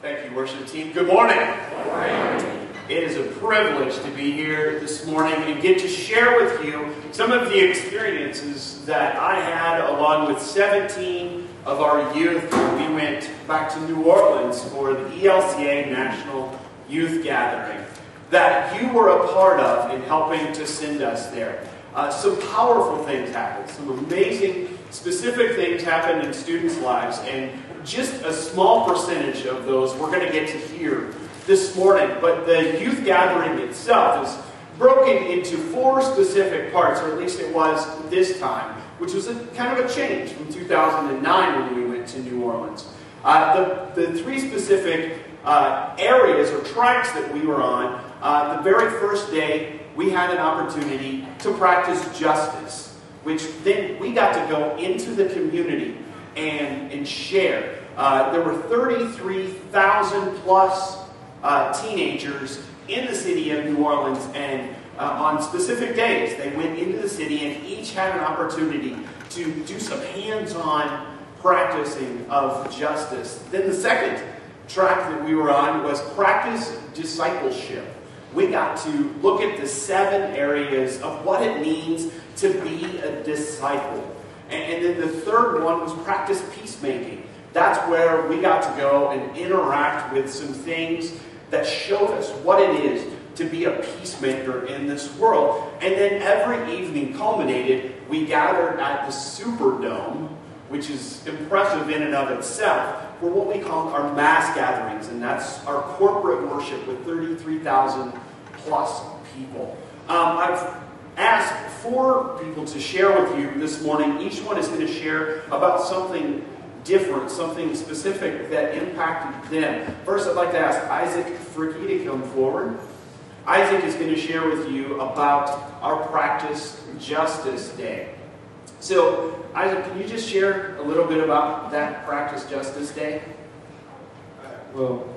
Thank you, worship team. Good morning. Good morning. It is a privilege to be here this morning and get to share with you some of the experiences that I had along with 17 of our youth. We went back to New Orleans for the ELCA National Youth Gathering that you were a part of in helping to send us there. Some powerful things happened. Some amazing, specific things happened in students' lives, and just a small percentage of those we're going to get to hear this morning. But the youth gathering itself is broken into 4 specific parts, or at least it was this time, which was kind of a change from 2009 when we went to New Orleans. The 3 specific areas or tracks that we were on, the very first day we had an opportunity to practice justice, which then we got to go into the community and share. There were 33,000 plus teenagers in the city of New Orleans, and on specific days they went into the city and each had an opportunity to do some hands-on practicing of justice. Then the second track that we were on was practice discipleship. We got to look at the 7 areas of what it means to be a disciple. And then the third one was practice peacemaking. That's where we got to go and interact with some things that showed us what it is to be a peacemaker in this world. And then every evening culminated, we gathered at the Superdome, which is impressive in and of itself, for what we call our mass gatherings, and that's our corporate worship with 33,000 plus people. I've asked 4 people to share with you this morning. Each one is going to share about something different, something specific that impacted them. First, I'd like to ask Isaac Fricky to come forward. Isaac is going to share with you about our Practice Justice Day. So, Isaac, can you just share a little bit about that Practice Justice Day? Well,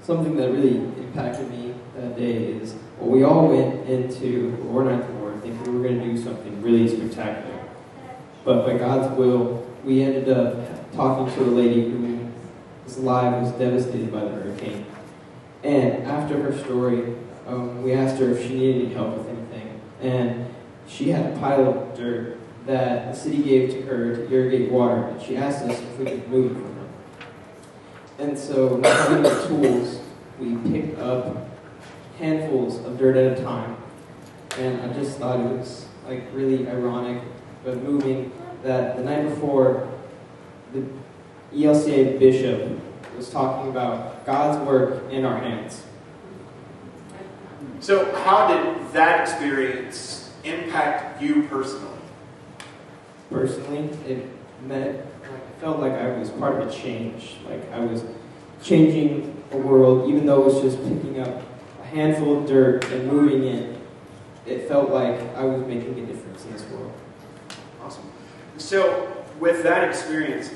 something that really impacted me that day is, well, we all went into War 9th Ward thinking we were going to do something really spectacular. But by God's will, we ended up talking to a lady whose life was devastated by the hurricane. And after her story, we asked her if she needed any help with anything. And she had a pile of dirt that the city gave to her to irrigate water, and she asked us if we could move it from her. And so, not having the tools, we picked up handfuls of dirt at a time. And I just thought it was like really ironic but moving that the night before, the ELCA bishop was talking about God's work in our hands. So how did that experience impact you personally? Personally, it felt like I was part of a change. Like I was changing a world, even though it was just picking up a handful of dirt and moving it. It felt like I was making a difference in this world. Awesome. So with that experience,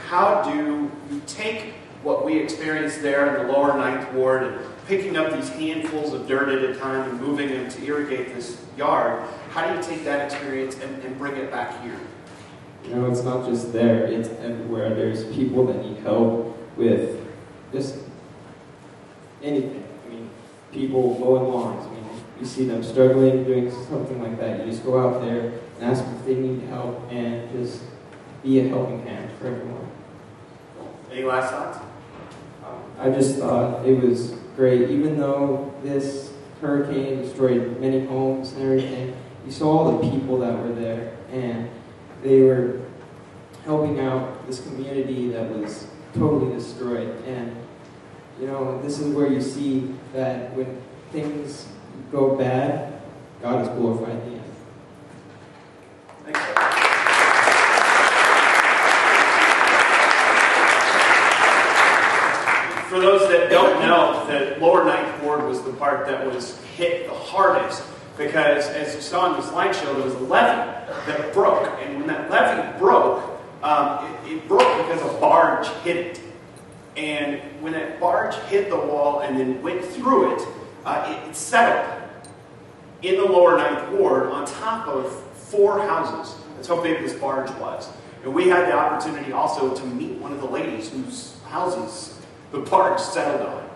how do you take what we experienced there in the lower 9th Ward and picking up these handfuls of dirt at a time and moving them to irrigate this yard, how do you take that experience and bring it back here? You know, it's not just there, it's everywhere. There's people that need help with just anything. I mean, people mowing lawns. I mean, you see them struggling, doing something like that. You just go out there and ask if they need help and just be a helping hand for everyone. Any last thoughts? I just thought it was great. Even though this hurricane destroyed many homes and everything, you saw all the people that were there, and they were helping out this community that was totally destroyed. And, you know, this is where you see that when things go bad, God is glorified in the end. Thanks. For those that don't know, the lower 9th Ward was the part that was hit the hardest because, as you saw in the slideshow, there was a levee that broke. And when that levee broke, it broke because a barge hit it. And when that barge hit the wall and then went through it, it settled in the lower 9th Ward on top of 4 houses. That's how big this barge was. And we had the opportunity also to meet one of the ladies whose houses the barge settled on.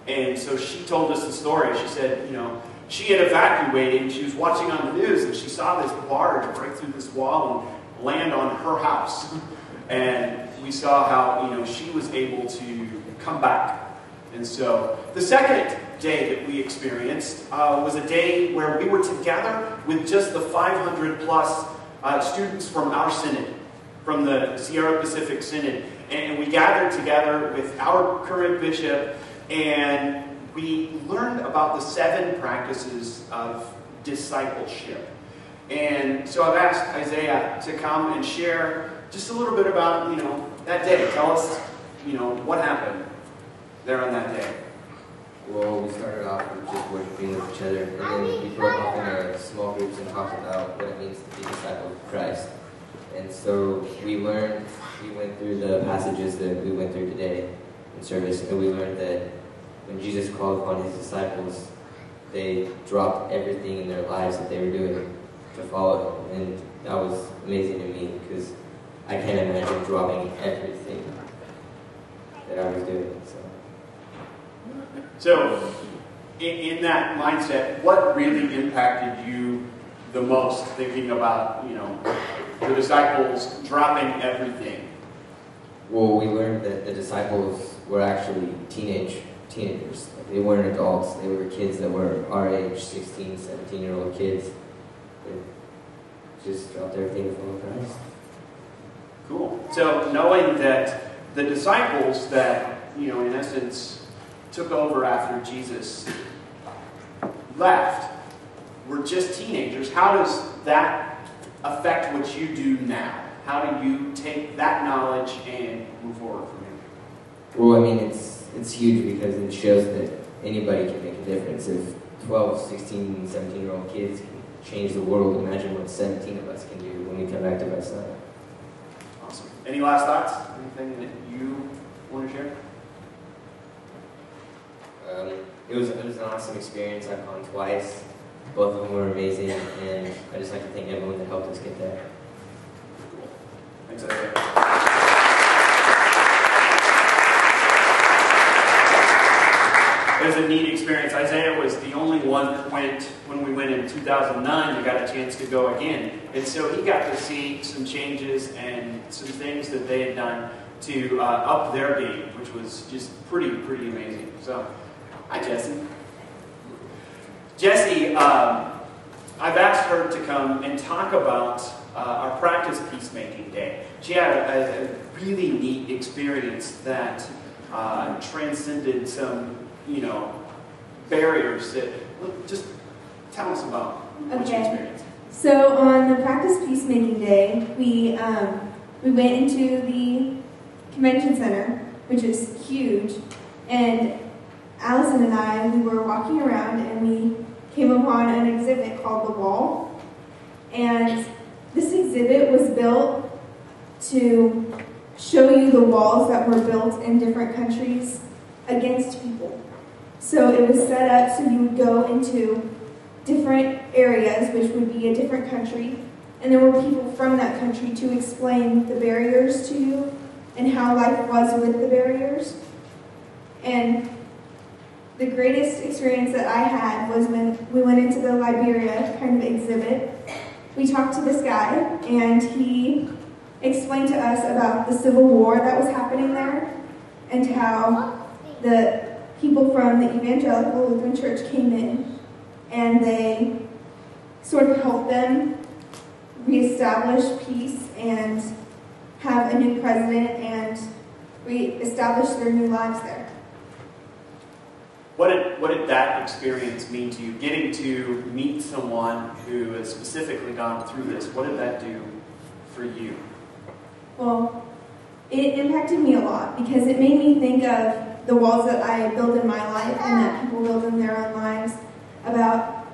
And so she told us the story. She said, she had evacuated, and she was watching on the news, and she saw this barge break through this wall and land on her house. And we saw how, she was able to come back. And so the second day that we experienced was a day where we were together with just the 500 plus students from our synod, from the Sierra Pacific Synod. And we gathered together with our current bishop, and we learned about the 7 practices of discipleship. And so I've asked Isaiah to come and share just a little bit about, that day. Tell us, what happened there on that day. Well, we started off with just worshiping with each other, and then we broke off into small groups and talked about what it means to be a disciple of Christ. And so we went through the passages that we went through today in service, and we learned that when Jesus called upon his disciples, they dropped everything in their lives that they were doing to follow him. And that was amazing to me, because I can't imagine dropping everything that I was doing. So, in that mindset, what really impacted you the most, thinking about, the disciples dropping everything? Well, we learned that the disciples were actually teenagers. They weren't adults. They were kids that were our age, 16, 17-year-old kids. They just dropped everything to follow Christ. Cool. So, knowing that the disciples that, in essence, took over after Jesus left were just teenagers, how does that affect what you do now? How do you take that knowledge and move forward from here? Well, I mean, it's huge, because it shows that anybody can make a difference. If 12, 16, 17-year-old kids can change the world, imagine what 17 of us can do when we come back to Westside. Awesome. Any last thoughts? Anything that you want to share? It was an awesome experience. I've gone twice. Both of them were amazing, and I just like to thank everyone that helped us get there. Cool. Thanks, Isaiah. It was a neat experience. Isaiah was the only one that went when we went in 2009. We got a chance to go again, and so he got to see some changes and some things that they had done to up their game, which was just pretty amazing. So. Hi, Jessie. Jessie, I've asked her to come and talk about our practice peacemaking day. She had a really neat experience that transcended some, barriers. Just tell us about what you experienced. So on the practice peacemaking day, we went into the convention center, which is huge, and Allison and I, we were walking around, and we came upon an exhibit called The Wall. And this exhibit was built to show you the walls that were built in different countries against people. So it was set up so you would go into different areas, which would be a different country, and there were people from that country to explain the barriers to you and how life was with the barriers. And the greatest experience that I had was when we went into the Liberia kind of exhibit. We talked to this guy, and he explained to us about the civil war that was happening there, and how the people from the Evangelical Lutheran Church came in, and they sort of helped them reestablish peace and have a new president and reestablish their new lives there. What did that experience mean to you? Getting to meet someone who has specifically gone through this, what did that do for you? Well, it impacted me a lot, because it made me think of the walls that I built in my life and that people build in their own lives, about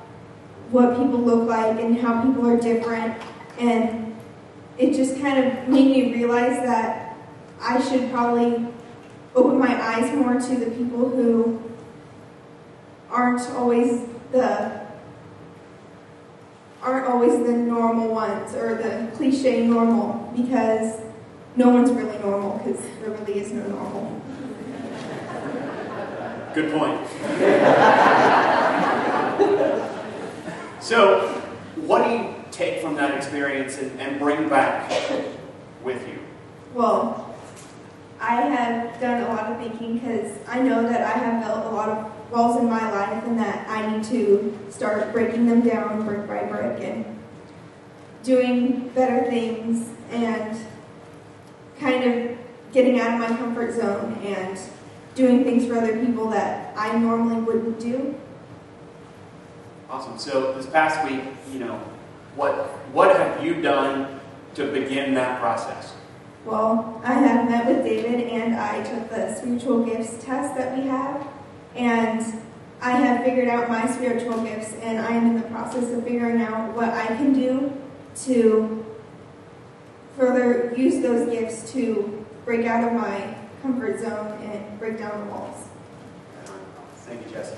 what people look like and how people are different. And it just kind of made me realize that I should probably open my eyes more to the people who aren't always the normal ones, or the cliche normal, because no one's really normal, because there really is no normal. Good point. So, what do you take from that experience and bring back with you? Well, I have done a lot of thinking because I know that I have built a lot of walls in my life and that I need to start breaking them down brick by brick and doing better things and kind of getting out of my comfort zone and doing things for other people that I normally wouldn't do. Awesome. So this past week, what have you done to begin that process? Well, I have met with David and I took the spiritual gifts test that we have, and I have figured out my spiritual gifts, and I am in the process of figuring out what I can do to further use those gifts to break out of my comfort zone and break down the walls. Thank you, Jesse.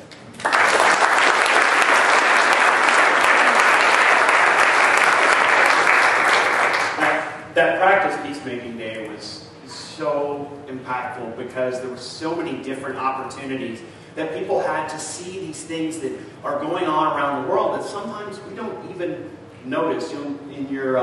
That practice peacemaking day was so impactful because there were so many different opportunities that people had to see these things that are going on around the world that sometimes we don't even notice. In your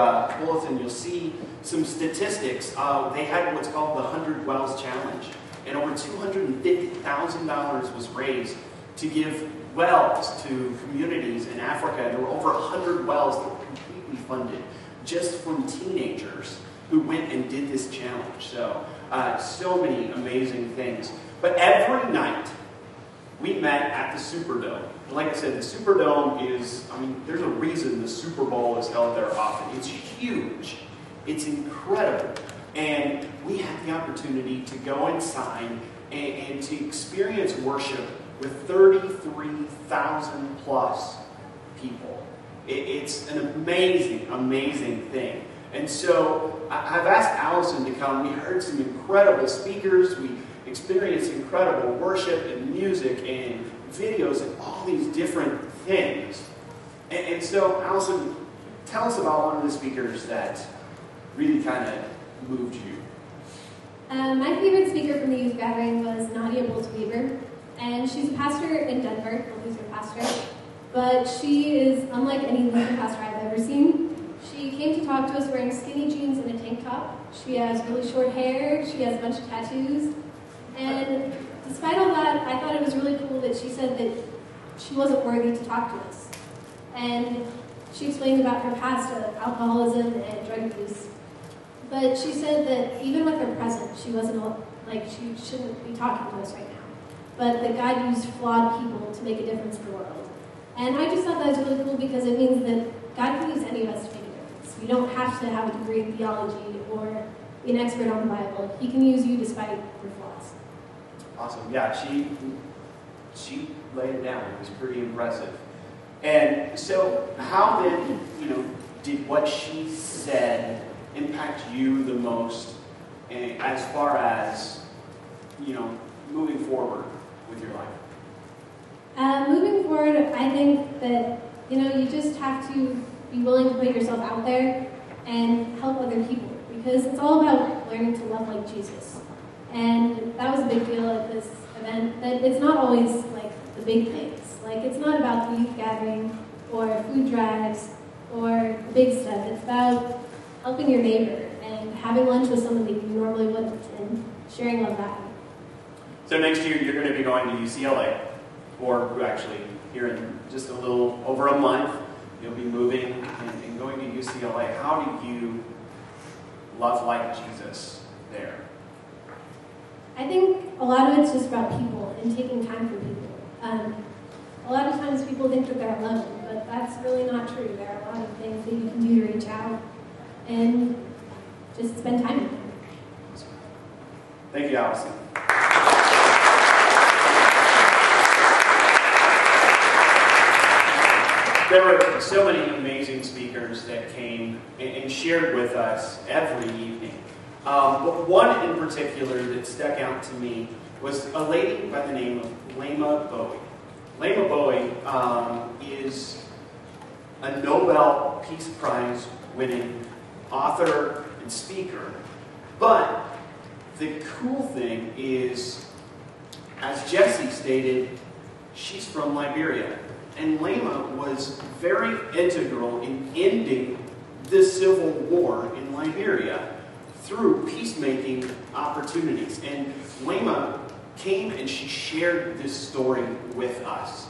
bulletin, you'll see some statistics. They had what's called the 100 Wells Challenge, and over $250,000 was raised to give wells to communities in Africa. There were over 100 wells that were completely funded just from teenagers who went and did this challenge. So, so many amazing things. But every night, we met at the Superdome. And like I said, the Superdome is, there's a reason the Super Bowl is held there often. It's huge. It's incredible. And we had the opportunity to go inside and to experience worship with 33,000 plus people. It's an amazing, amazing thing. And so I've asked Allison to come. We heard some incredible speakers. We experienced incredible worship and music and videos and all these different things. And so, Allison, tell us about one of the speakers that really kind of moved you. My favorite speaker from the Youth Gathering was Nadia Bolter-Weaver, and she's a pastor in Denver, a Lutheran pastor. But she is unlike any Lutheran pastor I've ever seen. She came to talk to us wearing skinny jeans and a tank top. She has really short hair. She has a bunch of tattoos. And despite all that, I thought it was really cool that she said that she wasn't worthy to talk to us. And she explained about her past of alcoholism and drug abuse. But she said that even with her present, she wasn't she shouldn't be talking to us right now. But that God used flawed people to make a difference in the world. And I just thought that was really cool because it means that God can use any of us to make a difference. You don't have to have a degree in theology or be an expert on the Bible. He can use you despite your flaws. Awesome. Yeah, she laid it down. It was pretty impressive. And so how then, did what she said impact you the most as far as, moving forward with your life? Moving forward, I think that, you just have to be willing to put yourself out there and help other people because it's all about learning to love like Jesus. And that was a big deal at this event, that it's not always like the big things. Like it's not about the youth gathering or food drives or the big stuff. It's about helping your neighbor and having lunch with someone that you normally wouldn't and sharing love that way. So next year you're going to be going to UCLA, or actually here in just a little over a month, you'll be moving and going to UCLA. How do you love like Jesus there? I think a lot of it's just about people and taking time for people. A lot of times people think that they're alone, but that's really not true. There are a lot of things that you can do to reach out and just spend time with them. Thank you, Allison. There were so many amazing speakers that came and shared with us every evening. But one in particular that stuck out to me was a lady by the name of Lema Bowie. Lema Bowie is a Nobel Peace Prize winning author and speaker. But the cool thing is as Jesse stated, she's from Liberia. And Lema was very integral in ending the civil war in Liberia through peacemaking opportunities. And Lema came and she shared this story with us.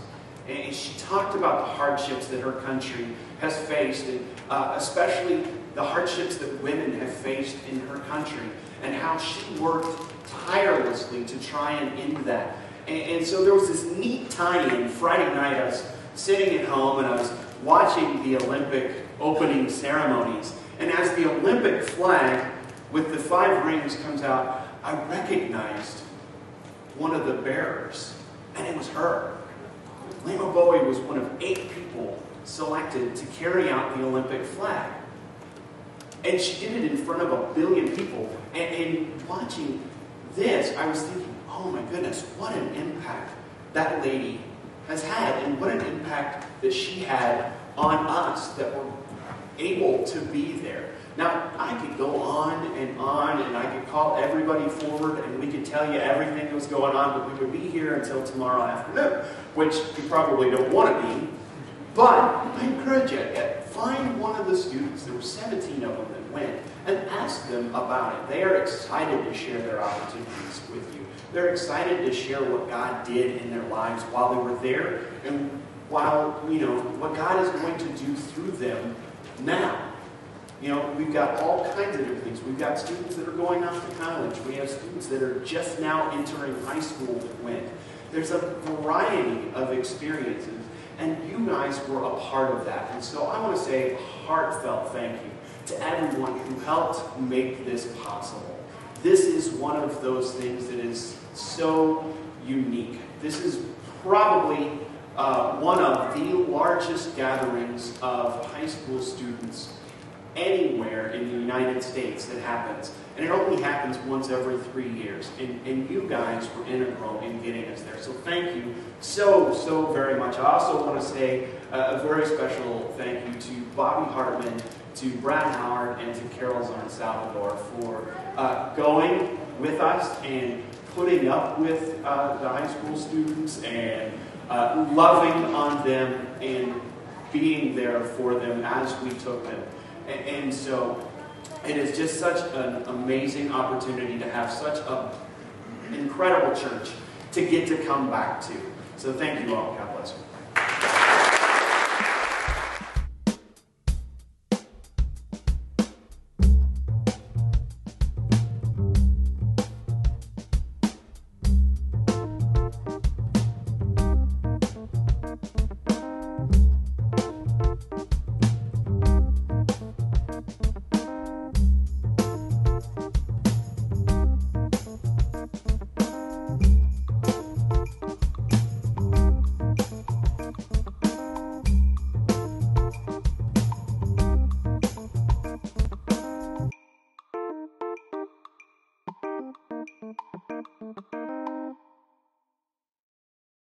And she talked about the hardships that her country has faced, and especially the hardships that women have faced in her country, and how she worked tirelessly to try and end that. And so there was this neat tie-in. Friday night I was sitting at home and I was watching the Olympic opening ceremonies. And as the Olympic flag with the 5 rings comes out, I recognized one of the bearers, and it was her. Lema Bowie was one of 8 people selected to carry out the Olympic flag. And she did it in front of 1 billion people. And watching this, I was thinking, oh my goodness, what an impact that lady has had, and what an impact that she had on us that were able to be there. Now, I could go on, and I could call everybody forward, and we could tell you everything that was going on, but we would be here until tomorrow afternoon, which you probably don't want to be. But I encourage you, find one of the students, there were 17 of them that went, and ask them about it. They are excited to share their opportunities with you. They're excited to share what God did in their lives while they were there, and while, what God is going to do through them now. We've got all kinds of different things. We've got students that are going off to college. We have students that are just now entering high school that went. There's a variety of experiences, and you guys were a part of that. And so I want to say a heartfelt thank you to everyone who helped make this possible. This is one of those things that is so unique. This is probably one of the largest gatherings of high school students anywhere in the United States that happens. And it only happens once every 3 years. And you guys were integral in getting us there. So thank you so very much. I also want to say a very special thank you to Bobby Hartman, to Brad Howard, and to Carol Zarn Salvador for going with us and putting up with the high school students and loving on them and being there for them as we took them. And so it is just such an amazing opportunity to have such an incredible church to get to come back to. So thank you all. God bless you.